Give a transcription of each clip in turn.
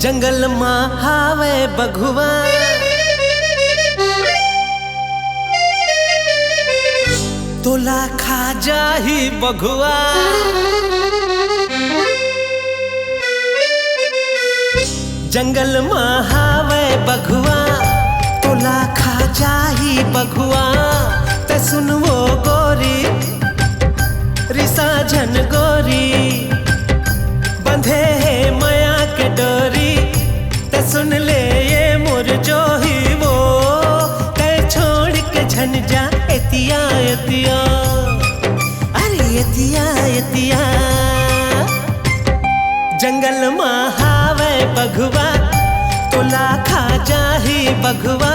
जंगल मां हावे बघुआ, तोला खा जाही बघुआ। जंगल मां हावे बघुआ, तोला खा जाही बघुआ। ते सुनवो गोरी रिसा झन गोरी, बंधे है माया के डोरी। ते सुन ले ये मोर जो ही वो, ते छोड़ के झन जा एतिया एतिया, अरे एतिया एतिया। जंगल मां हावे बघुआ, तोला खा जाही बघुआ।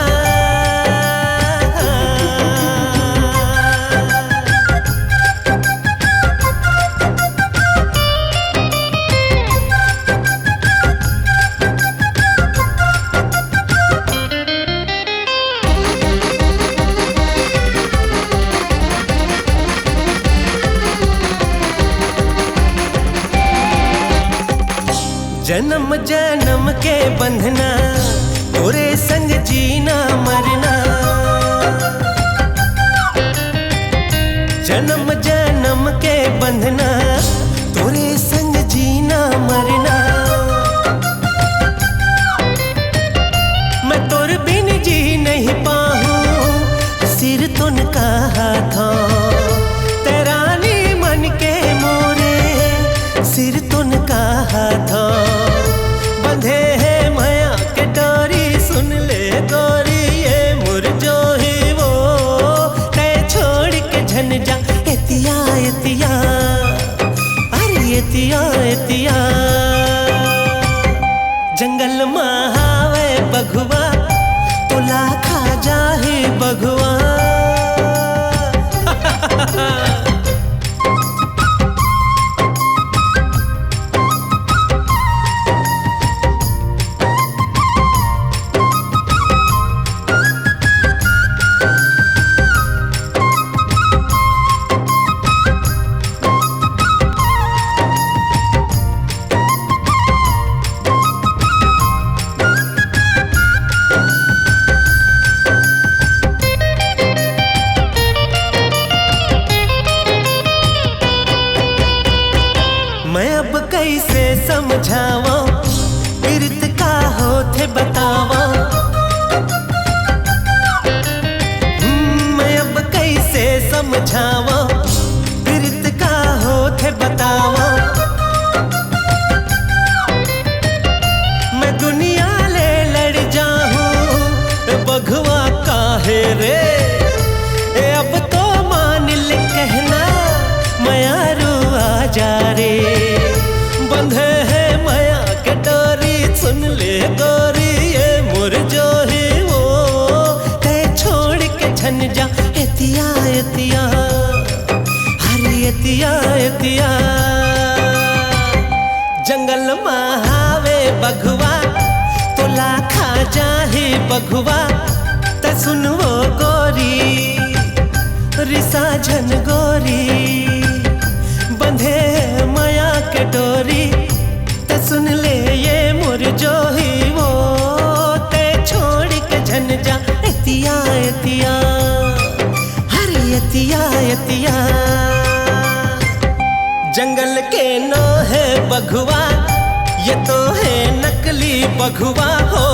जन्म जन्म के बंधना, तोरे संग जीना मरना। जन्म जन्म के बंधना, तोरे संग जीना मरना। मैं तोर बिन जी नहीं पाऊं, सिर तुन का हाथों। तेरा नी मन के मोरे, सिर तुन का हाथों। बंधे है माया के डोरी, सुन ले गोरी ये मुर जो ही वो। ते छोड़ के झन जा एतिया एतिया, अरे एतिया एतिया। जंगल मां हावे बघुआ, तोला खा जाही बघुआ। मैं अब कैसे समझावा, पीरत का होथे बतावा। मैं अब कैसे समझावा, पीरत का होथे बतावा। मैं दुनिया ले लड़ जाऊं, बघुआ काहे रे। अब तो मान ले कहना, मायारू आ जा रे। बंधे है माया के डोरी, सुन ले गोरी ये मोर जो ही वो। ते छोड़ के झन जा एतिया एतिया, हरी एतिया एतिया। जंगल मां हावे बघुआ, तोला खा जाही बघुआ। ते सुनवो गोरी रिसा झन गोरी, बंधे माया के डोरी। ते सुन ले ये मोर जो ही वो। ते छोड़ के झन जा एतिया एतिया, हरी एतिया एतिया। जंगल के नो है बघुआ, ये तो है नकली बघुआ हो।